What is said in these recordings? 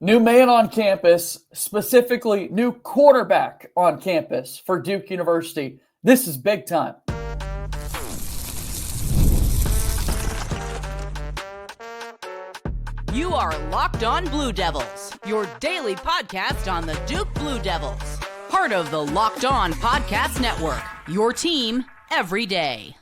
New man on campus, specifically new quarterback on campus for Duke University. This is big time. You are Locked On Blue Devils, your daily podcast on the Duke Blue Devils. Part of the Locked On Podcast Network, your team every day.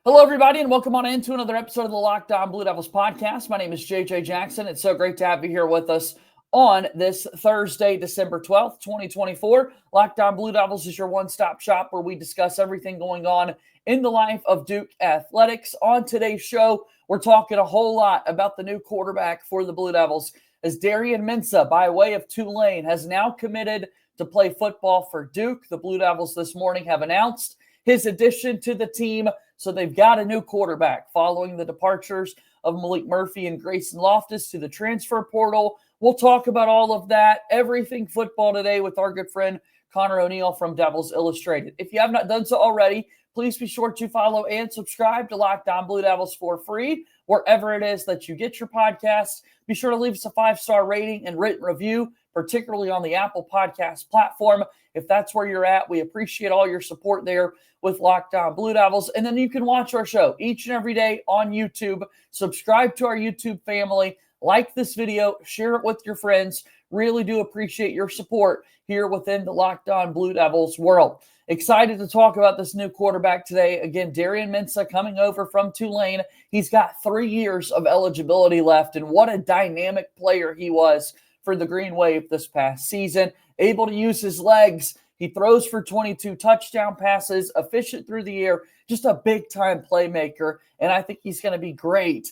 Hello, everybody, and welcome on into another episode of the Locked On Blue Devils podcast. My name is JJ Jackson. It's so great to have you here with us on this Thursday, December 12th, 2024. Locked On Blue Devils is your one-stop shop where we discuss everything going on in the life of Duke athletics. On today's show, we're talking a whole lot about the new quarterback for the Blue Devils, as Darian Mensah, by way of Tulane, has now committed to play football for Duke. The Blue Devils this morning have announced his addition to the team. So they've got a new quarterback following the departures of Maalik Murphy and Grayson Loftis to the transfer portal. We'll talk about all of that, everything football today with our good friend Conor O'Neill from Devils Illustrated. If you have not done so already, please be sure to follow and subscribe to Locked On Blue Devils for free, wherever it is that you get your podcasts. Be sure to leave us a 5-star rating and written review, particularly on the Apple Podcast platform. If that's where you're at, we appreciate all your support there with Locked On Blue Devils. And then you can watch our show each and every day on YouTube. Subscribe to our YouTube family. Like this video. Share it with your friends. Really do appreciate your support here within the Locked On Blue Devils world. Excited to talk about this new quarterback today. Again, Darian Mensah coming over from Tulane. He's got 3 years of eligibility left, and what a dynamic player he was for the Green Wave this past season. Able to use his legs. He throws for 22 touchdown passes, efficient through the air, just a big-time playmaker, and I think he's going to be great,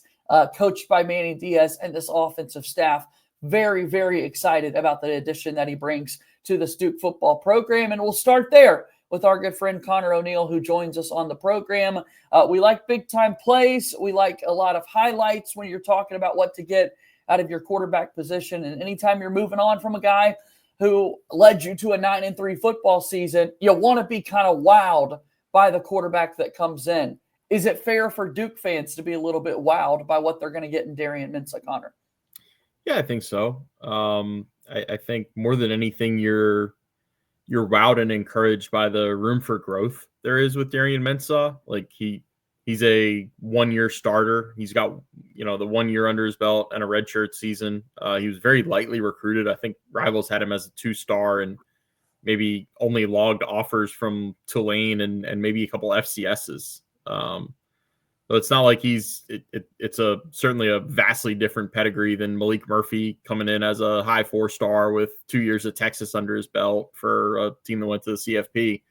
coached by Manny Diaz and this offensive staff. Very, very excited about the addition that he brings to the Duke football program, and we'll start there with our good friend Conor O'Neill, who joins us on the program. We like big-time plays. We like a lot of highlights when you're talking about what to get out of your quarterback position, and anytime you're moving on from a guy who led you to a 9-3 football season, you want to be kind of wowed by the quarterback that comes in. Is it fair for Duke fans to be a little bit wowed by what they're going to get in Darian Mensah, Conor? Yeah, I think so. I think more than anything, you're wowed and encouraged by the room for growth there is with Darian Mensah. Like he's a 1-year starter. He's got, the 1 year under his belt and a redshirt season. He was very lightly recruited. I think rivals had him as a 2-star and maybe only logged offers from Tulane and maybe a couple FCSs. So it's not like it's certainly a vastly different pedigree than Maalik Murphy coming in as a high 4-star with 2 years of Texas under his belt for a team that went to the CFP.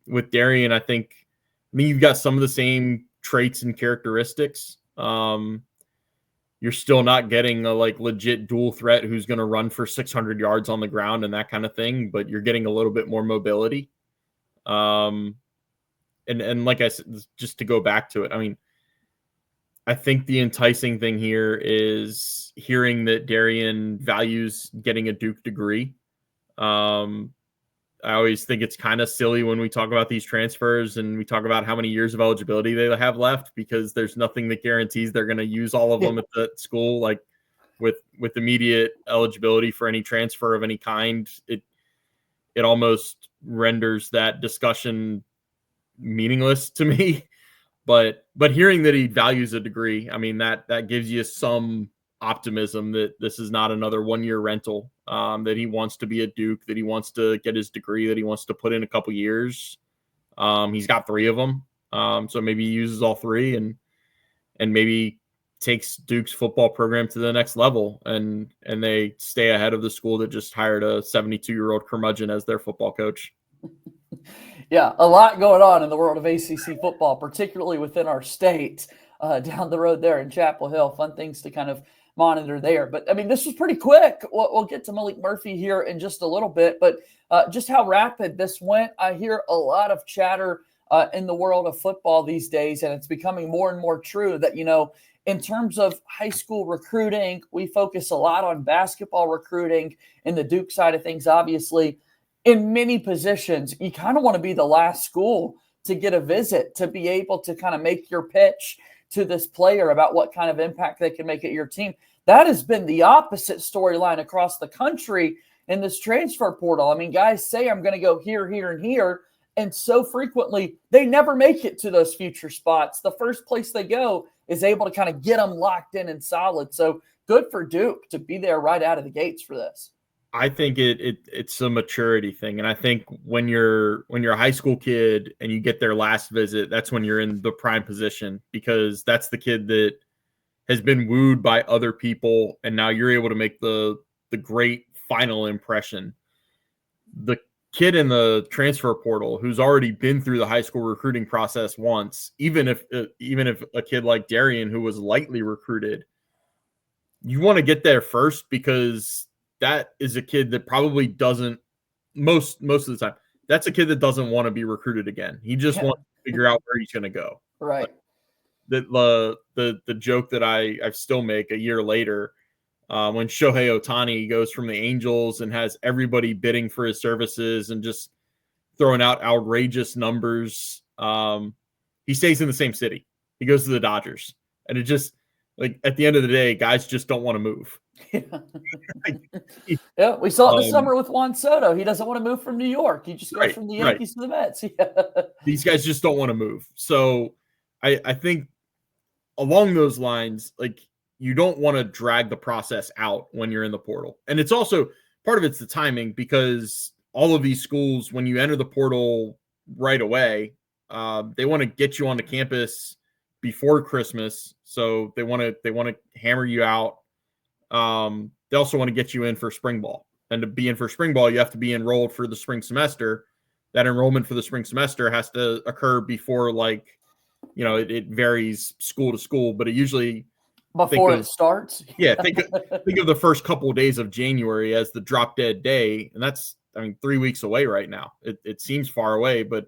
With Darian, I mean, you've got some of the same traits and characteristics. You're still not getting a legit dual threat who's going to run for 600 yards on the ground and that kind of thing, but you're getting a little bit more mobility. And like I said, just to go back to it, I mean, I think the enticing thing here is hearing that Darian values getting a Duke degree. I always think it's kind of silly when we talk about these transfers and we talk about how many years of eligibility they have left, because there's nothing that guarantees they're going to use all of them at the school. Like with immediate eligibility for any transfer of any kind, it almost renders that discussion meaningless to me. But hearing that he values a degree, I mean, that gives you some optimism that this is not another 1-year rental, that he wants to be a Duke, that he wants to get his degree, that he wants to put in a couple years. He's got 3 of them. So maybe he uses all 3 and maybe takes Duke's football program to the next level and they stay ahead of the school that just hired a 72-year-old curmudgeon as their football coach. Yeah, a lot going on in the world of ACC football, particularly within our state, down the road there in Chapel Hill. Fun things to kind of monitor there. But, I mean, this was pretty quick. We'll get to Maalik Murphy here in just a little bit. But just how rapid this went, I hear a lot of chatter in the world of football these days, and it's becoming more and more true that, in terms of high school recruiting, we focus a lot on basketball recruiting in the Duke side of things, obviously. In many positions, you kind of want to be the last school to get a visit, to be able to kind of make your pitch to this player about what kind of impact they can make at your team. That has been the opposite storyline across the country in this transfer portal. I mean, guys say, I'm going to go here, here, and here. And so frequently, they never make it to those future spots. The first place they go is able to kind of get them locked in and solid. So good for Duke to be there right out of the gates for this. I think it's a maturity thing. And I think when you're a high school kid and you get their last visit, that's when you're in the prime position, because that's the kid that has been wooed by other people. And now you're able to make the great final impression. The kid in the transfer portal who's already been through the high school recruiting process once, even if a kid like Darian, who was lightly recruited, you want to get there first, because that is a kid that probably doesn't, most of the time, that's a kid that doesn't want to be recruited again. He just wants to figure out where he's going to go. Right. Like the joke that I still make a year later, when Shohei Ohtani goes from the Angels and has everybody bidding for his services and just throwing out outrageous numbers, he stays in the same city. He goes to the Dodgers. And it just, like, at the end of the day, guys just don't want to move. Yeah, we saw it this summer with Juan Soto. He doesn't want to move from New York. He just goes from the Yankees to the Mets. These guys just don't want to move. So I think along those lines, like, you don't want to drag the process out when you're in the portal. And it's also, part of it's the timing, because all of these schools, when you enter the portal right away, they want to get you onto campus before Christmas. So they want to hammer you out. They also want to get you in for spring ball, and to be in for spring ball, you have to be enrolled for the spring semester. That enrollment for the spring semester has to occur before, like, it varies school to school, but it usually before it starts. Yeah. Think of the first couple of days of January as the drop dead day. And that's, 3 weeks away right now. It seems far away, but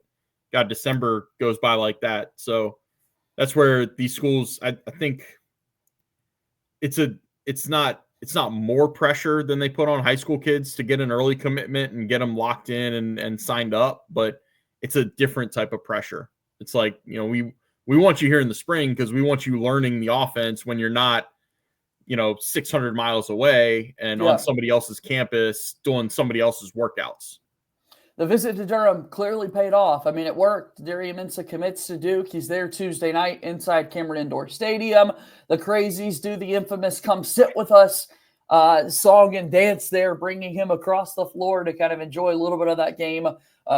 God, December goes by like that. So that's where these schools, I think it's not more pressure than they put on high school kids to get an early commitment and get them locked in and signed up, but it's a different type of pressure. It's like, we want you here in the spring because we want you learning the offense when you're not, 600 miles away and on somebody else's campus doing somebody else's workouts. The visit to Durham clearly paid off. I mean, it worked. Darian Mensah commits to Duke. He's there Tuesday night inside Cameron Indoor Stadium. The Crazies do the infamous "Come Sit With Us" song and dance there, bringing him across the floor to kind of enjoy a little bit of that game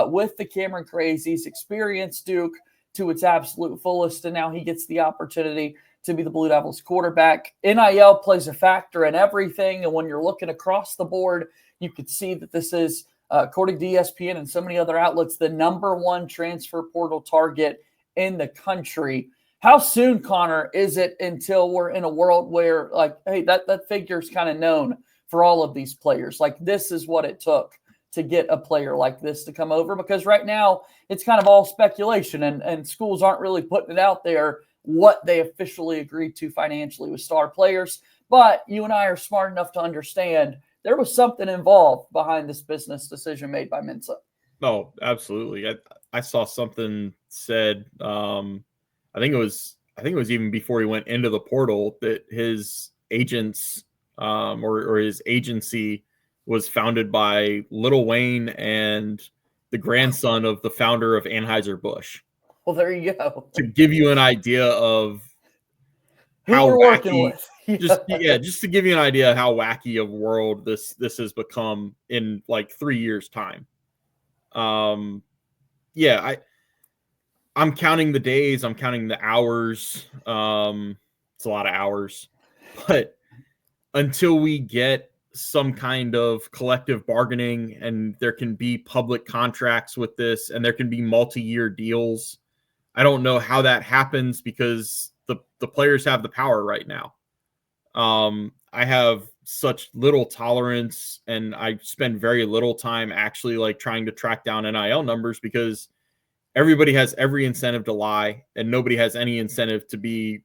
with the Cameron Crazies, experience Duke to its absolute fullest, and now he gets the opportunity to be the Blue Devils quarterback. NIL plays a factor in everything, and when you're looking across the board, you could see that this is, according to ESPN and so many other outlets, the number one transfer portal target in the country. How soon, Conor, is it until we're in a world where, like, hey, that figure's kind of known for all of these players? Like, this is what it took to get a player like this to come over? Because right now it's kind of all speculation, and schools aren't really putting it out there what they officially agreed to financially with star players. But you and I are smart enough to understand there was something involved behind this business decision made by Mensah. Oh, absolutely. I saw something said, I think it was even before he went into the portal, that his agents or his agency was founded by Lil Wayne and the grandson of the founder of Anheuser-Busch. Well, there you go. To give you an idea of how we're working with. Just to give you an idea of how wacky of world this has become in like 3 years' time. I'm counting the days, I'm counting the hours. It's a lot of hours, but until we get some kind of collective bargaining and there can be public contracts with this and there can be multi-year deals, I don't know how that happens, because the players have the power right now. I have such little tolerance, and I spend very little time actually like trying to track down NIL numbers, because everybody has every incentive to lie and nobody has any incentive to be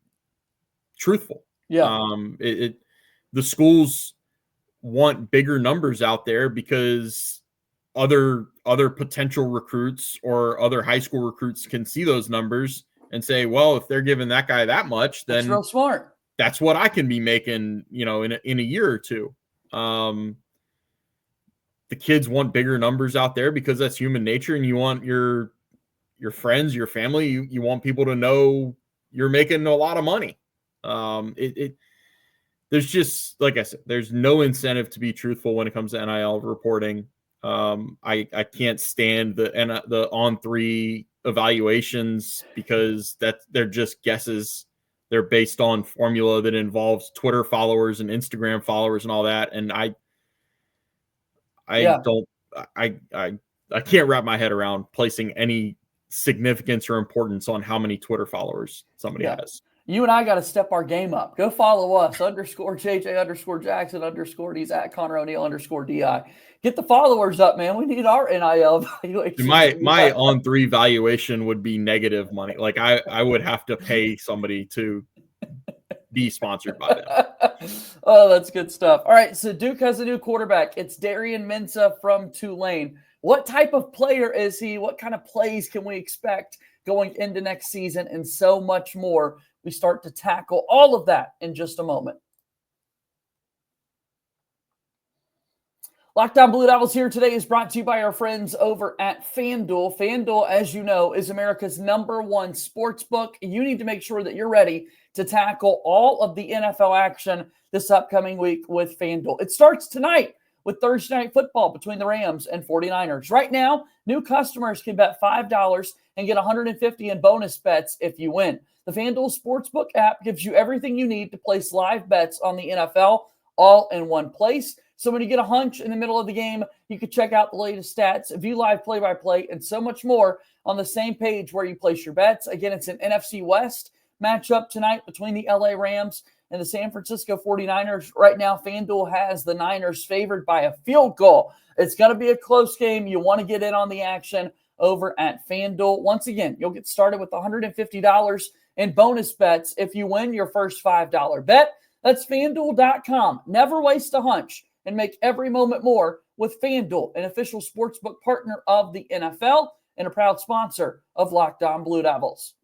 truthful. Yeah. The schools want bigger numbers out there because other potential recruits or other high school recruits can see those numbers and say, well, if they're giving that guy that much, then that's real smart. that's what I can be making, in a year or two. The kids want bigger numbers out there because that's human nature, and you want your friends, your family, you want people to know you're making a lot of money. There's just, like I said, there's no incentive to be truthful when it comes to NIL reporting. I can't stand the On3 evaluations because they're just guesses. They're based on formula that involves Twitter followers and Instagram followers and all that. And I can't wrap my head around placing any significance or importance on how many Twitter followers somebody has. You and I got to step our game up. Go follow us, _JJ_Jackson_ He's at Conor O'Neill _DI. Get the followers up, man. We need our NIL evaluation. My On3 valuation would be negative money. Like I would have to pay somebody to be sponsored by them. Oh, that's good stuff. All right, so Duke has a new quarterback. It's Darian Mensah from Tulane. What type of player is he? What kind of plays can we expect going into next season, and so much more? We start to tackle all of that in just a moment. Locked On Blue Devils here today is brought to you by our friends over at FanDuel. FanDuel, as you know, is America's #1 sports book. You need to make sure that you're ready to tackle all of the NFL action this upcoming week with FanDuel. It starts tonight with Thursday Night Football between the Rams and 49ers. Right now, new customers can bet $5 and get $150 in bonus bets if you win. The FanDuel Sportsbook app gives you everything you need to place live bets on the NFL all in one place. So when you get a hunch in the middle of the game, you can check out the latest stats, view live play-by-play, and so much more on the same page where you place your bets. Again, it's an NFC West matchup tonight between the LA Rams and the San Francisco 49ers. Right now, FanDuel has the Niners favored by a field goal. It's going to be a close game. You want to get in on the action over at FanDuel. Once again, you'll get started with $150 in bonus bets if you win your first $5 bet. That's FanDuel.com. Never waste a hunch and make every moment more with FanDuel, an official sportsbook partner of the NFL and a proud sponsor of Locked On Blue Devils.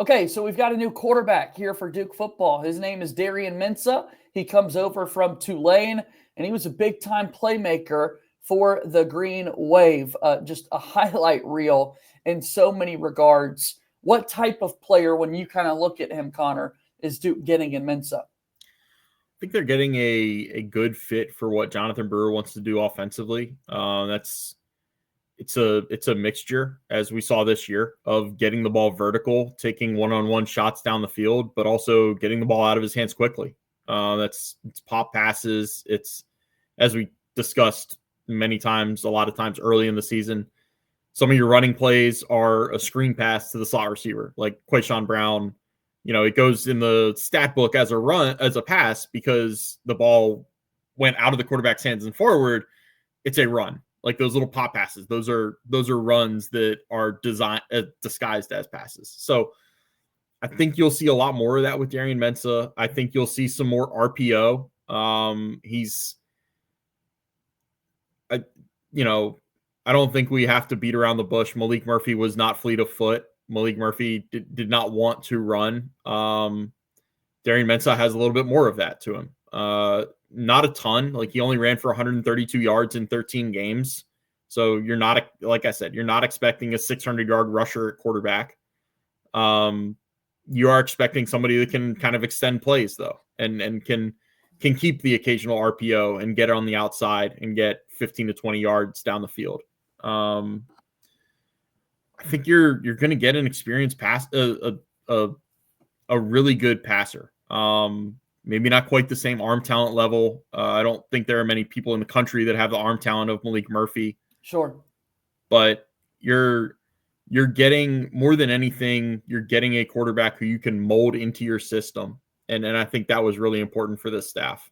Okay, so we've got a new quarterback here for Duke football. His name is Darian Mensah. He comes over from Tulane, and he was a big-time playmaker for the Green Wave. Just a highlight reel in so many regards. What type of player, when you kind of look at him, Conor, is Duke getting in Mensah? I think they're getting a good fit for what Jonathan Brewer wants to do offensively. It's a mixture, as we saw this year, of getting the ball vertical, taking one-on-one shots down the field, but also getting the ball out of his hands quickly. It's pop passes. It's, as we discussed many times, a lot of times early in the season, some of your running plays are a screen pass to the slot receiver, like Quayshawn Brown. It goes in the stat book as a pass because the ball went out of the quarterback's hands and forward. It's a run. Like those little pop passes, those are runs that are disguised as passes. So I think you'll see a lot more of that with Darian Mensah. I think you'll see some more RPO. I don't think we have to beat around the bush. Maalik Murphy was not fleet of foot. Maalik Murphy did not want to run. Darian Mensah has a little bit more of that to him. Not a ton. Like, he only ran for 132 yards in 13 games. So you're not, like I said, you're not expecting a 600-yard rusher at quarterback. You are expecting somebody that can kind of extend plays, though, and can keep the occasional RPO and get on the outside and get 15 to 20 yards down the field. I think you're going to get an experienced a really good passer. Maybe not quite the same arm talent level. I don't think there are many people in the country that have the arm talent of Maalik Murphy. Sure. But you're getting, more than anything, you're getting a quarterback who you can mold into your system. And I think that was really important for this staff.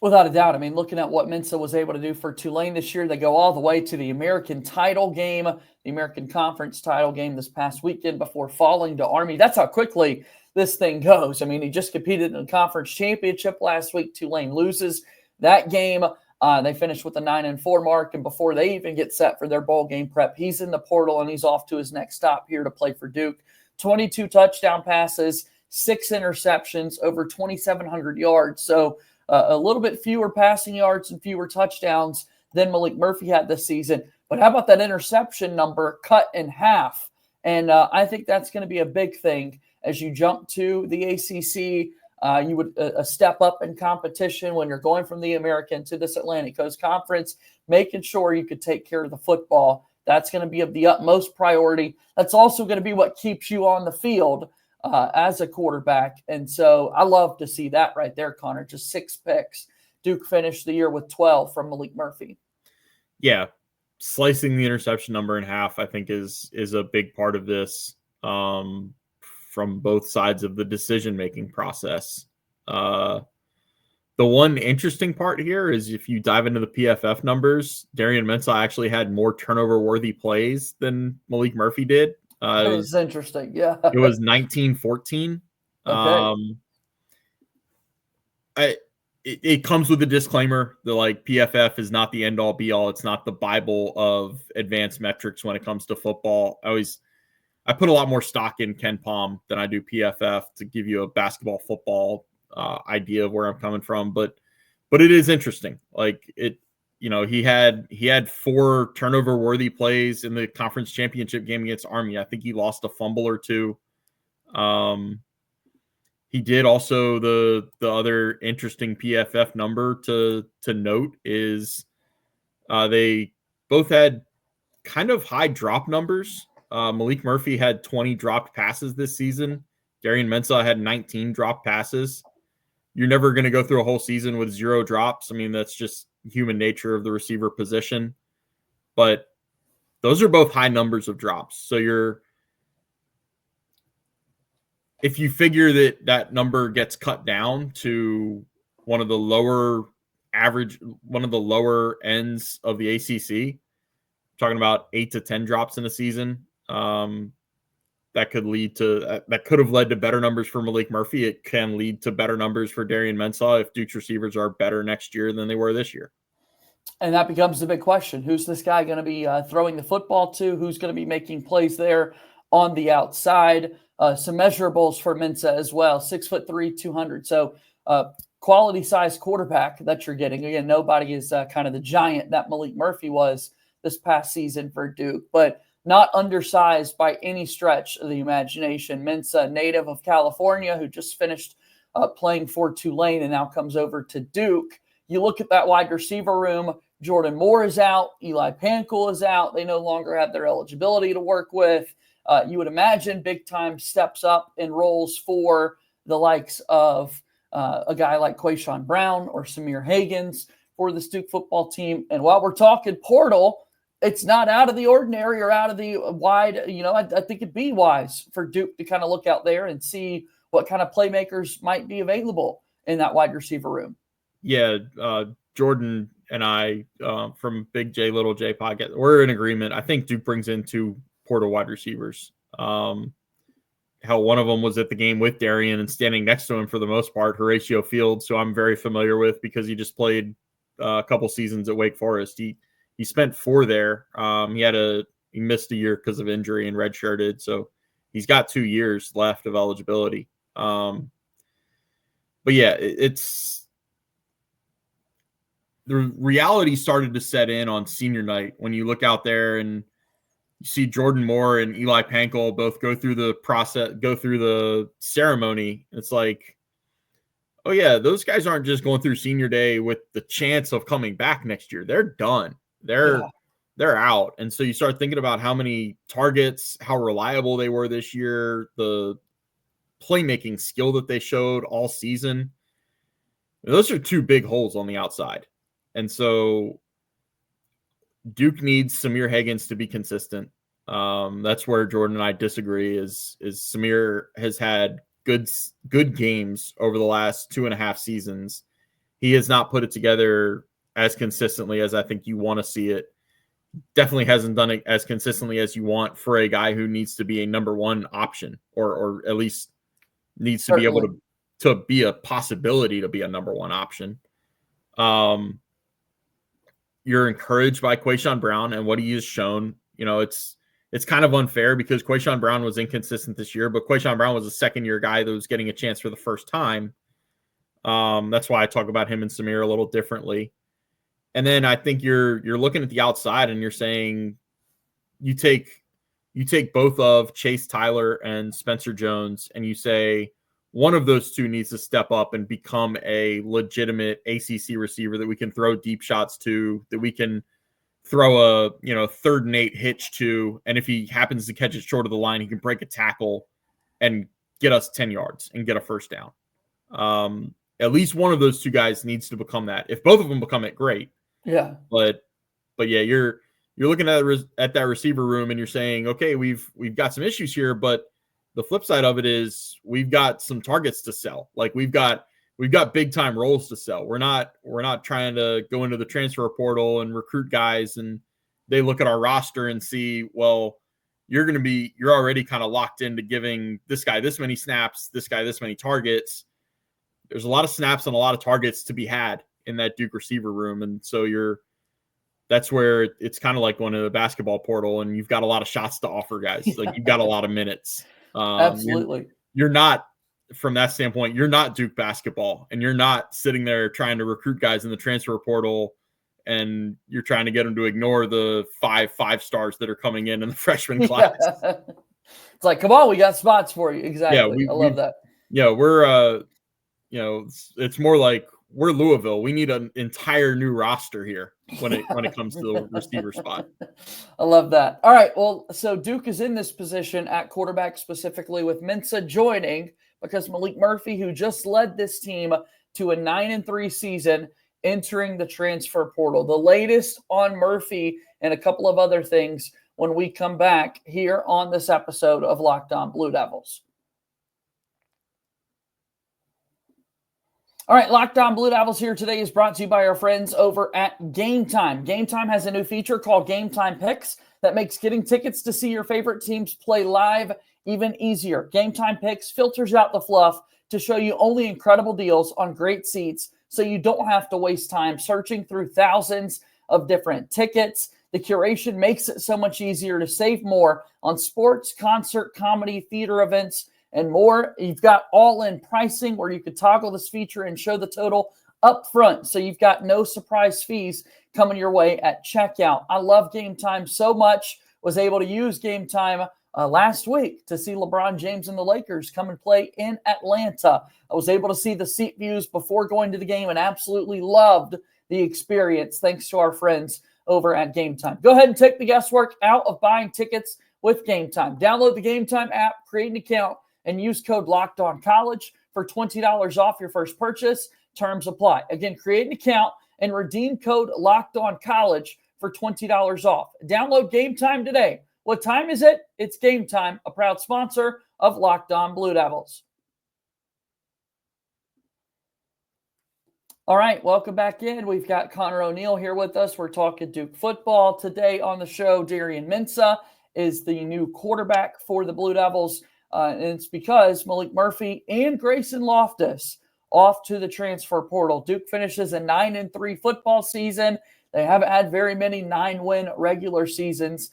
Without a doubt. I mean, looking at what Mensah was able to do for Tulane this year, they go all the way to the American title game, the American Conference title game this past weekend before falling to Army. That's how quickly this thing goes. I mean, he just competed in the conference championship last week. Tulane loses that game. They finished with a 9-4 mark, and before they even get set for their bowl game prep, he's in the portal and he's off to his next stop here to play for Duke. 22 touchdown passes, 6 interceptions, over 2,700 yards. So a little bit fewer passing yards and fewer touchdowns than Maalik Murphy had this season. But how about that interception number cut in half? And I think that's going to be a big thing as you jump to the ACC. You would a step up in competition when you're going from the American to this Atlantic Coast Conference, making sure you could take care of the football. That's going to be of the utmost priority. That's also going to be what keeps you on the field as a quarterback. And so I love to see that right there, Conor. Just 6 picks. Duke finished the year with 12 from Maalik Murphy. Yeah. Slicing the interception number in half, I think, is a big part of this from both sides of the decision-making process. The one interesting part here is if you dive into the PFF numbers, Darian Mensah actually had more turnover-worthy plays than Maalik Murphy did. It was interesting, yeah. It was 19-14. Okay. It comes with a disclaimer that like PFF is not the end all be all. It's not the Bible of advanced metrics when it comes to football. I put a lot more stock in Ken Palm than I do PFF to give you a basketball football idea of where I'm coming from. But it is interesting. Like he had 4 turnover worthy plays in the conference championship game against Army. I think he lost a fumble or 2. He did also the other interesting PFF number to note is they both had kind of high drop numbers. Maalik Murphy had 20 dropped passes this season. Darian Mensah had 19 dropped passes. You're never going to go through a whole season with 0 drops. I mean, that's just human nature of the receiver position. But those are both high numbers of drops. So if you figure that number gets cut down to one of the lower ends of the ACC, talking about 8 to 10 drops in a season, that could have led to better numbers for Maalik Murphy. It can lead to better numbers for Darian Mensah if Duke's receivers are better next year than they were this year. And that becomes the big question. Who's this guy going to be throwing the football to? Who's going to be making plays there on the outside? Some measurables for Mensah as well, 6'3", 200. So quality size quarterback that you're getting. Again, nobody is kind of the giant that Maalik Murphy was this past season for Duke, but not undersized by any stretch of the imagination. Mensah, native of California, who just finished playing for Tulane and now comes over to Duke. You look at that wide receiver room, Jordan Moore is out, Eli Pankel is out. They no longer have their eligibility to work with. You would imagine big time steps up in roles for the likes of a guy like Quayshawn Brown or Samir Hagans for the Duke football team. And while we're talking portal, it's not out of the ordinary or out of the wide. I think it'd be wise for Duke to kind of look out there and see what kind of playmakers might be available in that wide receiver room. Yeah, Jordan and I from Big J, Little J podcast, we're in agreement. I think Duke brings in 2 portal wide receivers. Hell, one of them was at the game with Darian and standing next to him for the most part, Horatio Fields, who I'm very familiar with because he just played a couple seasons at Wake Forest. He spent 4 there. He missed a year because of injury and redshirted, so he's got 2 years left of eligibility. But yeah, it's the reality started to set in on senior night when you look out there and you see Jordan Moore and Eli Pankel both go through the ceremony. It's like, oh yeah, those guys aren't just going through senior day with the chance of coming back next year. They're done. They're out. And so you start thinking about how many targets, how reliable they were this year, the playmaking skill that they showed all season. Those are 2 big holes on the outside. And so Duke needs Samir Hagans to be consistent. That's where Jordan and I disagree is Samir has had good games over the last 2.5 seasons. He has not put it together as consistently as I think you want to see it. Definitely hasn't done it as consistently as you want for a guy who needs to be a number 1 option or at least needs to be able to be a possibility to be a number 1 option. You're encouraged by Quayshawn Brown and what he has shown. It's it's kind of unfair because Quayshawn Brown was inconsistent this year, but Quayshawn Brown was a second-year guy that was getting a chance for the first time. That's why I talk about him and Samir a little differently. And then I think you're looking at the outside and you're saying you take both of Chase Tyler and Spencer Jones and you say one of those two needs to step up and become a legitimate ACC receiver that we can throw deep shots to, that we can throw a 3rd and 8 hitch to, and if he happens to catch it short of the line, he can break a tackle and get us 10 yards and get a first down. At least one of those two guys needs to become that. If both of them become it, great. Yeah. But yeah, you're looking at that receiver room and you're saying, okay, we've got some issues here, but the flip side of it is we've got some targets to sell. Like we've got big time roles to sell. We're not trying to go into the transfer portal and recruit guys and they look at our roster and see, well, you're already kind of locked into giving this guy this many snaps, this guy this many targets. There's a lot of snaps and a lot of targets to be had in that Duke receiver room. And so that's where it's kind of like going to the basketball portal and you've got a lot of shots to offer guys. Like you've got a lot of minutes. Absolutely. You're not, from that standpoint, you're not Duke basketball and you're not sitting there trying to recruit guys in the transfer portal and you're trying to get them to ignore the five stars that are coming in the freshman class. Yeah. It's like, come on, we got spots for you. Exactly. Yeah, I love that. Yeah, we're, it's more like we're Louisville. We need an entire new roster here when it comes to the receiver spot. I love that. All right. Well, so Duke is in this position at quarterback specifically with Mensah joining because Maalik Murphy, who just led this team to a 9-3 season, entering the transfer portal. The latest on Murphy and a couple of other things when we come back here on this episode of Locked On Blue Devils. All right, Locked On Blue Devils here today is brought to you by our friends over at Gametime. Gametime has a new feature called Gametime Picks that makes getting tickets to see your favorite teams play live even easier. Gametime Picks filters out the fluff to show you only incredible deals on great seats so you don't have to waste time searching through thousands of different tickets. The curation makes it so much easier to save more on sports, concert, comedy, theater events, and more. You've got all-in pricing where you could toggle this feature and show the total up front. So you've got no surprise fees coming your way at checkout. I love Gametime so much. Was able to use Gametime last week to see LeBron James and the Lakers come and play in Atlanta. I was able to see the seat views before going to the game and absolutely loved the experience thanks to our friends over at Gametime. Go ahead and take the guesswork out of buying tickets with Gametime. Download the Gametime app, create an account, and use code LOCKEDONCollege for $20 off your first purchase. Terms apply. Again, create an account and redeem code LOCKEDONCollege for $20 off. Download Gametime today. What time is it? It's Gametime, a proud sponsor of Locked On Blue Devils. All right, welcome back in. We've got Conor O'Neill here with us. We're talking Duke football. Today on the show, Darian Mensah is the new quarterback for the Blue Devils. And it's because Maalik Murphy and Grayson Loftis off to the transfer portal. Duke finishes a 9-3 football season. They haven't had very many 9-win regular seasons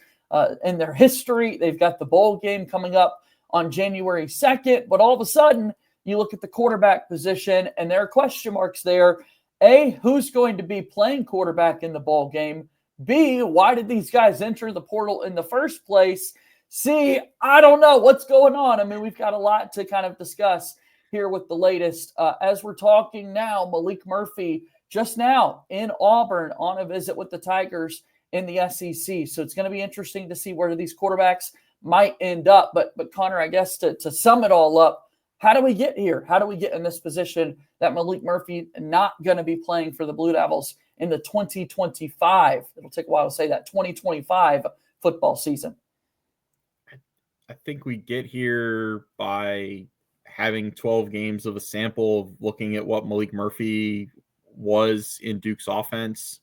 in their history. They've got the bowl game coming up on January 2nd. But all of a sudden, you look at the quarterback position, and there are question marks there. A, who's going to be playing quarterback in the bowl game? B, why did these guys enter the portal in the first place? C, I don't know what's going on. I mean, we've got a lot to kind of discuss here with the latest. As we're talking now, Maalik Murphy just now in Auburn on a visit with the Tigers in the SEC. So it's going to be interesting to see where these quarterbacks might end up. But Conor, I guess to sum it all up, how do we get here? How do we get in this position that Maalik Murphy not going to be playing for the Blue Devils in the 2025, it'll take a while to say that, 2025 football season? I think we get here by having 12 games of a sample of looking at what Maalik Murphy was in Duke's offense.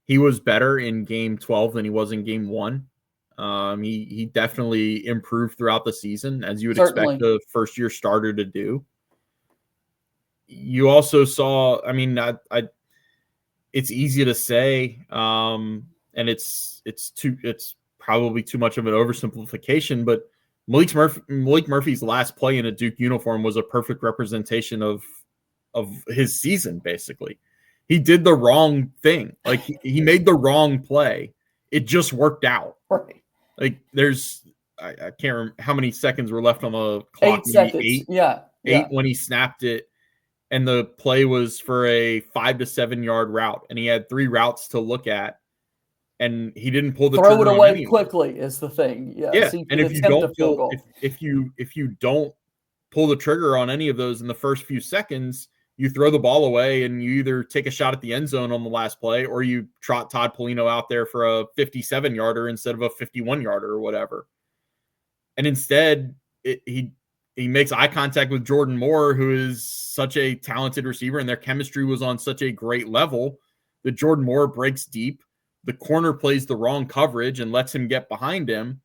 He was better in game 12 than he was in game 1. He definitely improved throughout the season, as you would expect a first-year starter to do. You also saw, I mean, it's easy to say, and it's probably too much of an oversimplification, but Maalik Murphy's last play in a Duke uniform was a perfect representation of his season. Basically, he did the wrong thing. Like he made the wrong play. It just worked out. Right. Like I can't remember how many seconds were left on the clock. 8 seconds. Eight when he snapped it, and the play was for a 5 to 7 yard route, and he had 3 routes to look at, and he didn't pull the throw trigger it away on any quickly is the thing. Yeah, so and if you don't pull the trigger on any of those in the first few seconds, you throw the ball away, and you either take a shot at the end zone on the last play, or you trot Todd Polino out there for a 57-yarder instead of a 51-yarder or whatever. And instead, he makes eye contact with Jordan Moore, who is such a talented receiver, and their chemistry was on such a great level that Jordan Moore breaks deep. The corner plays the wrong coverage and lets him get behind him.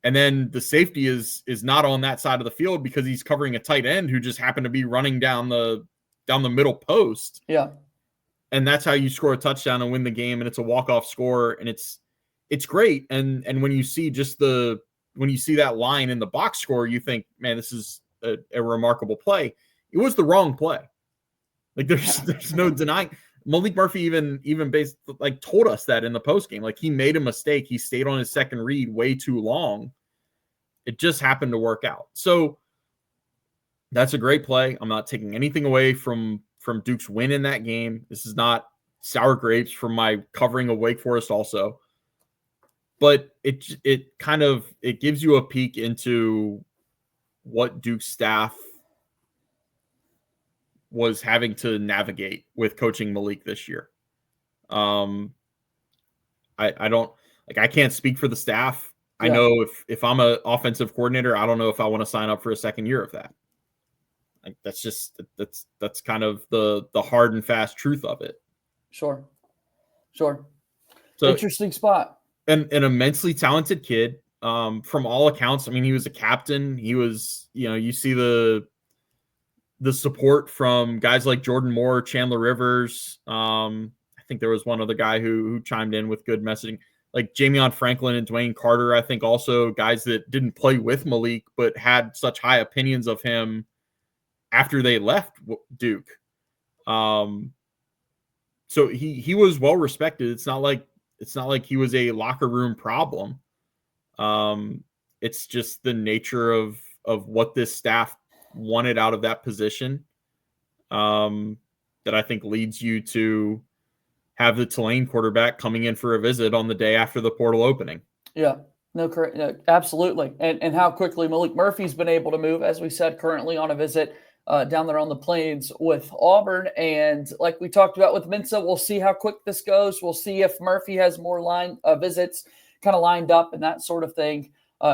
And then the safety is not on that side of the field because he's covering a tight end who just happened to be running down the middle post. Yeah. And that's how you score a touchdown and win the game. And it's a walk-off score, and it's great. And when you see when you see that line in the box score, you think, man, this is a remarkable play. It was the wrong play. Like there's no denying. Maalik Murphy even told us that in the post game. Like, he made a mistake. He stayed on his second read way too long. It just happened to work out. So that's a great play. I'm not taking anything away from Duke's win in that game. This is not sour grapes from my covering of Wake Forest also. But it gives you a peek into what Duke's staff was having to navigate with coaching Maalik this year. I can't speak for the staff. Yeah. I know if I'm an offensive coordinator, I don't know if I want to sign up for a second year of that. Like, that's kind of the hard and fast truth of it. Sure. So interesting spot. An immensely talented kid. From all accounts, I mean, he was a captain. He was, you see the support from guys like Jordan Moore, Chandler Rivers. I think there was one other guy who chimed in with good messaging, like Jamion Franklin and Dwayne Carter. I think also guys that didn't play with Maalik, but had such high opinions of him after they left Duke. So he was well respected. It's not like he was a locker room problem. It's just the nature of what this staff wanted out of that position, that I think leads you to have the Tulane quarterback coming in for a visit on the day after the portal opening. Yeah, no, correct. No, absolutely. And how quickly Maalik Murphy's been able to move, as we said, currently on a visit down there on the plains with Auburn. And like we talked about with Mensah, we'll see how quick this goes. We'll see if Murphy has more visits kind of lined up and that sort of thing.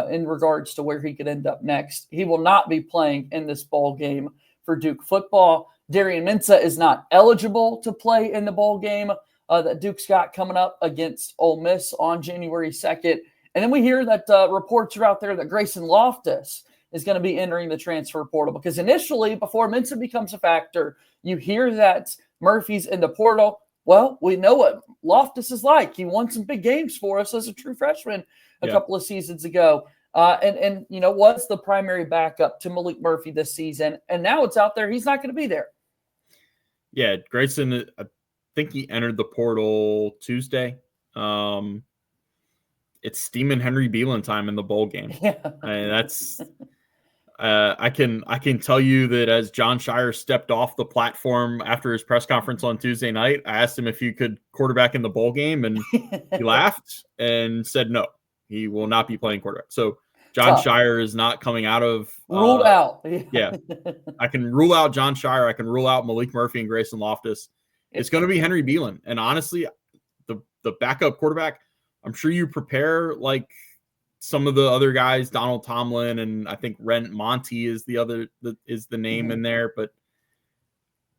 In regards to where he could end up next. He will not be playing in this bowl game for Duke football. Darian Mensah is not eligible to play in the bowl game that Duke's got coming up against Ole Miss on January 2nd. And then we hear that reports are out there that Grayson Loftis is going to be entering the transfer portal, because initially, before Mensah becomes a factor, you hear that Murphy's in the portal. Well, we know what Loftis is like. He won some big games for us as a true freshman a couple of seasons ago. And was the primary backup to Maalik Murphy this season. And now it's out there. He's not going to be there. Yeah, Grayson, I think he entered the portal Tuesday. It's Steeman Henry Beelan time in the bowl game. Yeah. That's I can tell you that as John Shire stepped off the platform after his press conference on Tuesday night, I asked him if he could quarterback in the bowl game, and he laughed and said no. He will not be playing quarterback. So John Shire is not coming out of ruled out. Yeah. I can rule out John Shire. I can rule out Maalik Murphy and Grayson Loftis. It's going to be Henry Beelan. And honestly, the backup quarterback, I'm sure you prepare like some of the other guys, Donald Tomlin, and I think Rent Monty is the name in there. But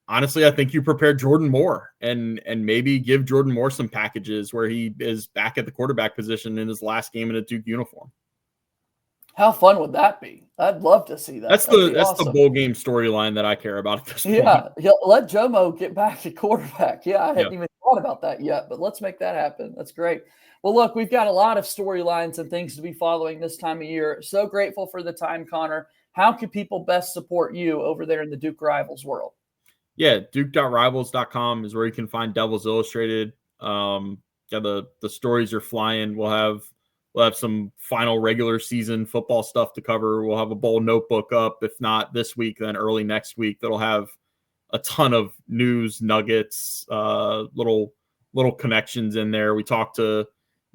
honestly, I think you prepare Jordan Moore and maybe give Jordan Moore some packages where he is back at the quarterback position in his last game in a Duke uniform. How fun would that be? I'd love to see that. That's That'd be the awesome. bowl game storyline that I care about at this point. Yeah, let Jomo get back at quarterback. Yeah, I hadn't even thought about that yet, but let's make that happen. That's great. Well, look, we've got a lot of storylines and things to be following this time of year. So grateful for the time, Conor. How can people best support you over there in the Duke Rivals world? Yeah, duke.rivals.com is where you can find Devils Illustrated. The stories are flying. We'll have some final regular season football stuff to cover. We'll have a bowl notebook up, if not this week, then early next week. That'll have a ton of news nuggets, little connections in there. We talked to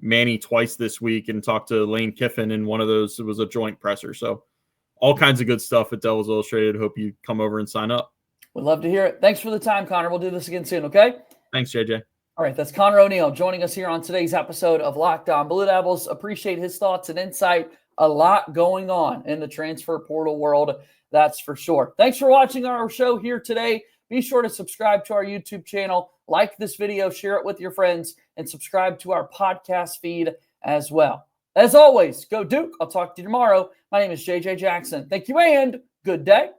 Manny twice this week and talked to Lane Kiffin in one of those. It was a joint presser. So all kinds of good stuff at Devils Illustrated. Hope you come over and sign up. We'd love to hear it. Thanks for the time, Conor. We'll do this again soon, okay? Thanks, JJ. All right, that's Conor O'Neill joining us here on today's episode of Locked On Blue Devils. Appreciate his thoughts and insight. A lot going on in the transfer portal world, that's for sure. Thanks for watching our show here today. Be sure to subscribe to our YouTube channel, like this video, share it with your friends, and subscribe to our podcast feed as well. As always, go Duke. I'll talk to you tomorrow. My name is JJ Jackson. Thank you and good day.